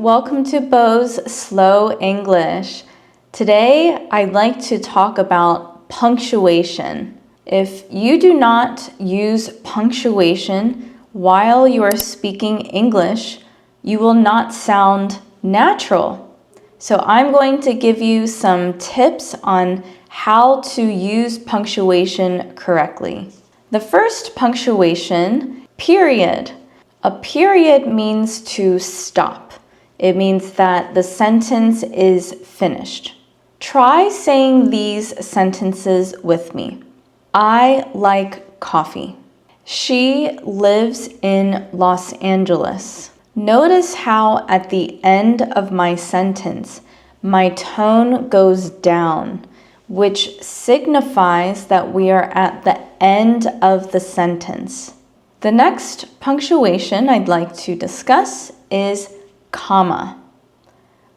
Welcome to Bo's Slow English. Today, I'd like to talk about punctuation. If you do not use punctuation while you are speaking English, you will not sound natural. So I'm going to give you some tips on how to use punctuation correctly. The first punctuation, period. A period means to stop. It means that the sentence is finished. Try saying these sentences with me. I like coffee. She lives in Los Angeles. Notice how at the end of my sentence, my tone goes down, which signifies that we are at the end of the sentence. The next punctuation I'd like to discuss is comma.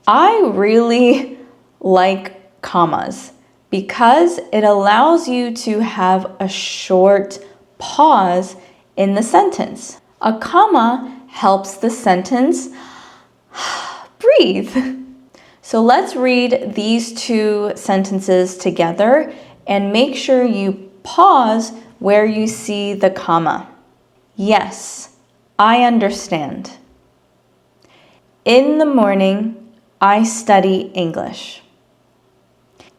I really like commas because it allows you to have a short pause in the sentence. A comma helps the sentence breathe. So let's read these two sentences together and make sure you pause where you see the comma. Yes, I understand. In the morning, I study English.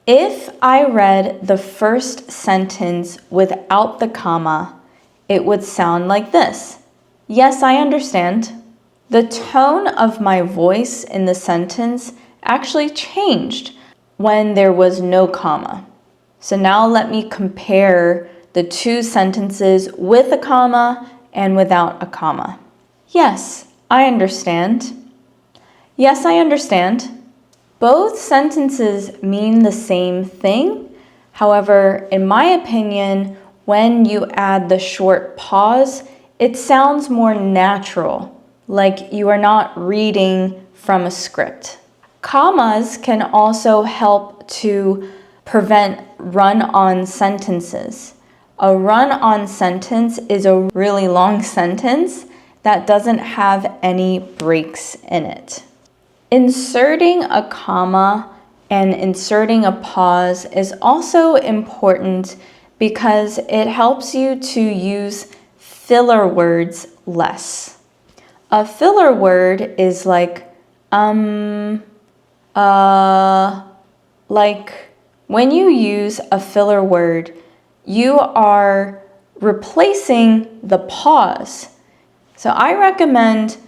If I read the first sentence without the comma, it would sound like this. Yes, I understand. The tone of my voice in the sentence actually changed when there was no comma. So now let me compare the two sentences with a comma and without a comma. Yes, I understand. Yes, I understand. Both sentences mean the same thing. However, in my opinion, when you add the short pause, it sounds more natural, like you are not reading from a script. Commas can also help to prevent run-on sentences. A run-on sentence is a really long sentence that doesn't have any breaks in it. Inserting a comma and inserting a pause is also important because it helps you to use filler words less. A filler word is like when you use a filler word, you are replacing the pause. So I recommend,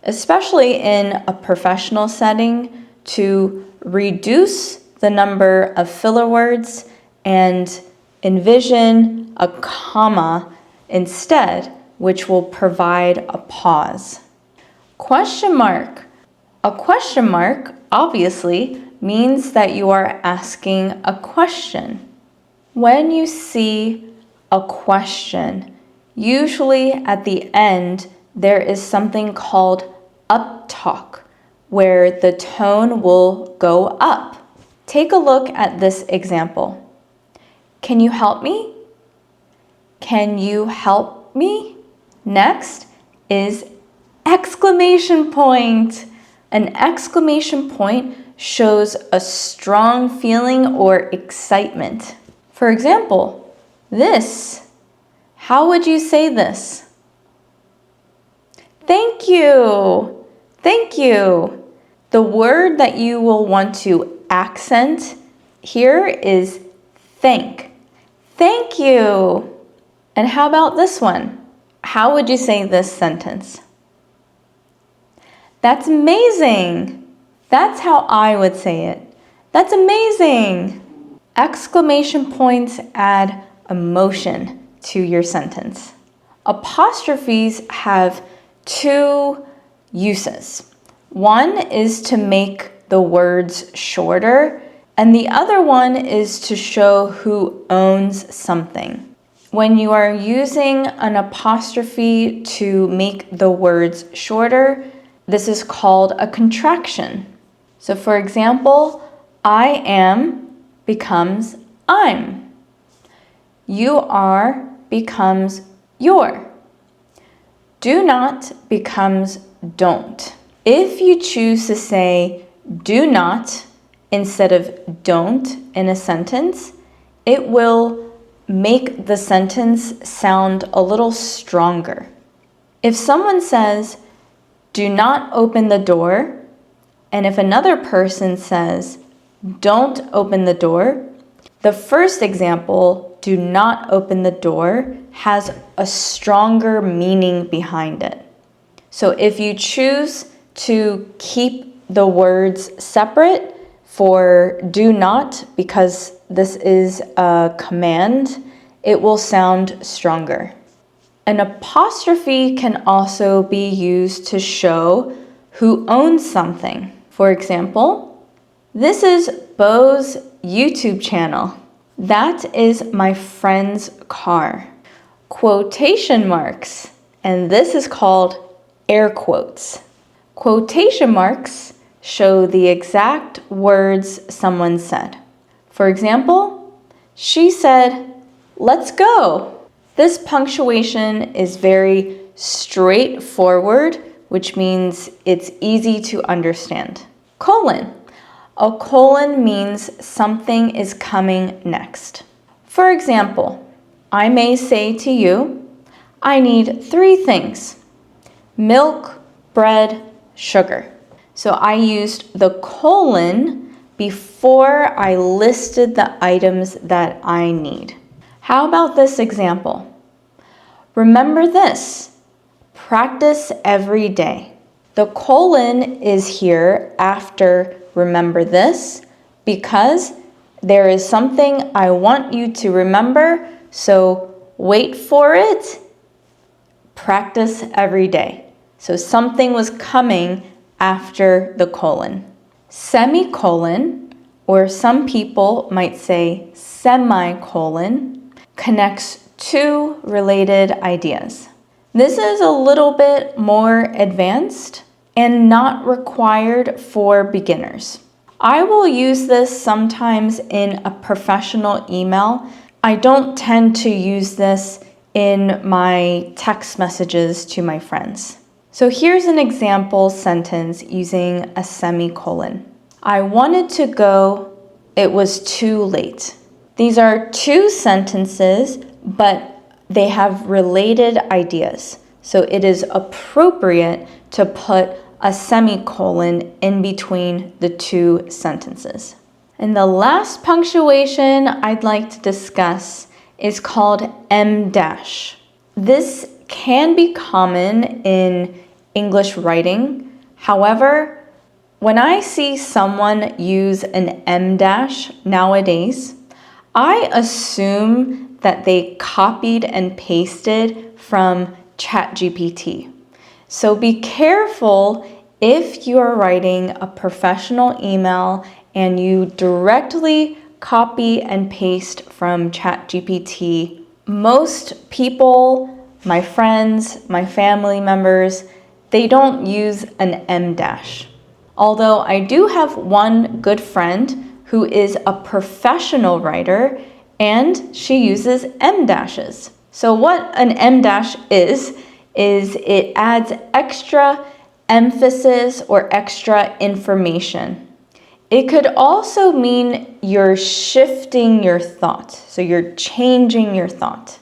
especially in a professional setting, to reduce the number of filler words and envision a comma instead, which will provide a pause. Question mark. A question mark obviously means that you are asking a question. When you see a question, usually at the end, there is something called uptalk, where the tone will go up. Take a look at this example. Can you help me? Can you help me? Next is exclamation point. An exclamation point shows a strong feeling or excitement. For example, this. How would you say this? Thank you. Thank you. The word that you will want to accent here is thank. Thank you. And how about this one? How would you say this sentence? That's amazing. That's how I would say it. That's amazing. Exclamation points add emotion to your sentence. Apostrophes have two uses. One is to make the words shorter, and the other one is to show who owns something. When you are using an apostrophe to make the words shorter, this is called a contraction. So for example, I am becomes I'm. You are becomes your. Do not becomes don't. If you choose to say do not instead of don't in a sentence, it will make the sentence sound a little stronger. If someone says, do not open the door, and if another person says, don't open the door, the first example, do not open the door, has a stronger meaning behind it. So if you choose to keep the words separate for do not, because this is a command, it will sound stronger. An apostrophe can also be used to show who owns something. For example, this is Bo's YouTube channel. That is my friend's car. Quotation marks, and this is called air quotes. Quotation marks show the exact words someone said. For example, she said, let's go. This punctuation is very straightforward, which means it's easy to understand. Colon. A colon means something is coming next. For example, I may say to you, I need 3 things: milk, bread, sugar. So I used the colon before I listed the items that I need. How about this example? Remember this. Practice every day. The colon is here after remember this because there is something I want you to remember, so wait for it. Practice every day. So something was coming after the colon. Semicolon, or some people might say semicolon, connects 2 related ideas. This is a little bit more advanced and not required for beginners. I will use this sometimes in a professional email. I don't tend to use this in my text messages to my friends. So here's an example sentence using a semicolon. I wanted to go, it was too late. These are 2 sentences, but they have related ideas. So it is appropriate to put a semicolon in between the 2 sentences. And the last punctuation I'd like to discuss is called em dash. This can be common in English writing. However, when I see someone use an em dash nowadays, I assume that they copied and pasted from ChatGPT. So be careful if you are writing a professional email and you directly copy and paste from ChatGPT. Most people, my friends, my family members, they don't use an em dash. Although I do have one good friend who is a professional writer and she uses em dashes. So what an em dash is it adds extra emphasis or extra information. It could also mean you're shifting your thought, so you're changing your thought.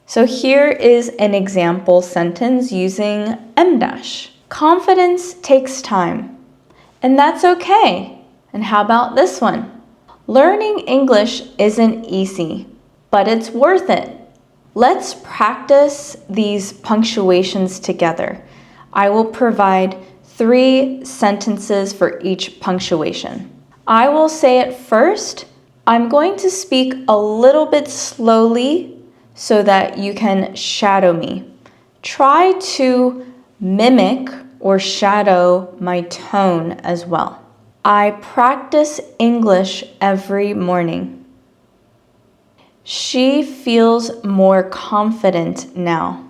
So here is an example sentence using em dash. Confidence takes time, and that's okay. And how about this one? Learning English isn't easy, but it's worth it. Let's practice these punctuations together. I will provide 3 sentences for each punctuation. I will say it first. I'm going to speak a little bit slowly so that you can shadow me. Try to mimic or shadow my tone as well. I practice English every morning. She feels more confident now.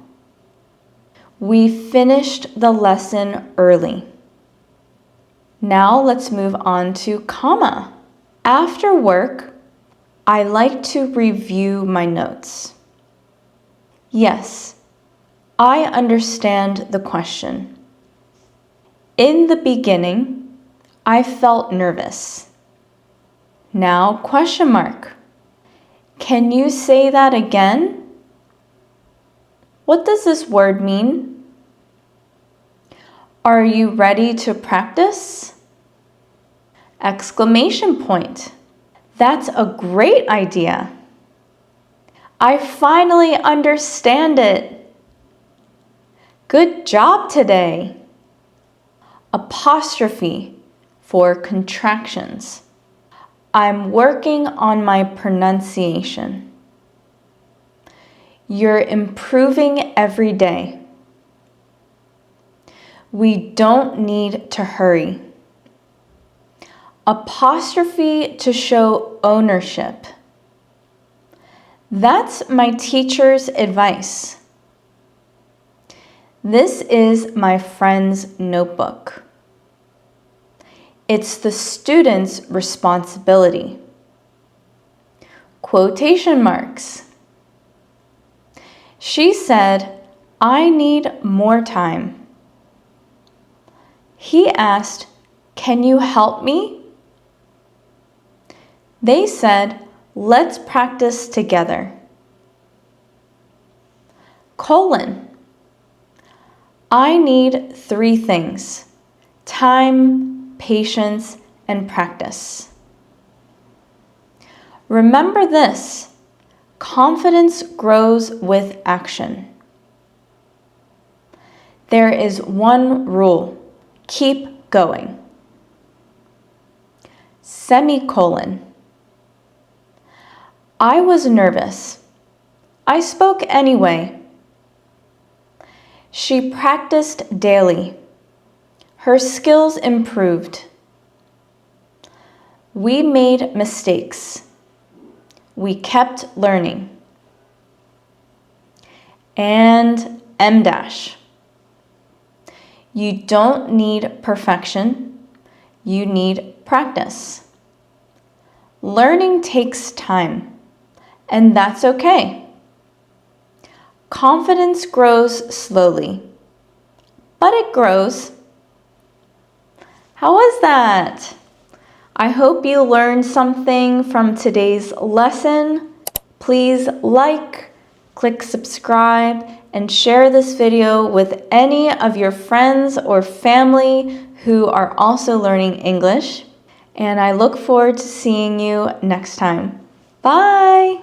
We finished the lesson early. Now let's move on to comma. After work, I like to review my notes. Yes, I understand the question. In the beginning, I felt nervous. Now, question mark. Can you say that again? What does this word mean? Are you ready to practice? Exclamation point. That's a great idea. I finally understand it. Good job today. Apostrophe for contractions. I'm working on my pronunciation. You're improving every day. We don't need to hurry. Apostrophe to show ownership. That's my teacher's advice. This is my friend's notebook. It's the student's responsibility. Quotation marks. She said, I need more time. He asked, can you help me? They said, let's practice together. Colon. I need 3 things: time, patience, and practice. Remember this: confidence grows with action. There is one rule: keep going. Semicolon. I was nervous. I spoke anyway. She practiced daily. Her skills improved. We made mistakes. We kept learning. And M dash. You don't need perfection. You need practice. Learning takes time, and that's okay. Confidence grows slowly, but it grows. How was that? I hope you learned something from today's lesson. Please like, click subscribe, and share this video with any of your friends or family who are also learning English. And I look forward to seeing you next time. Bye!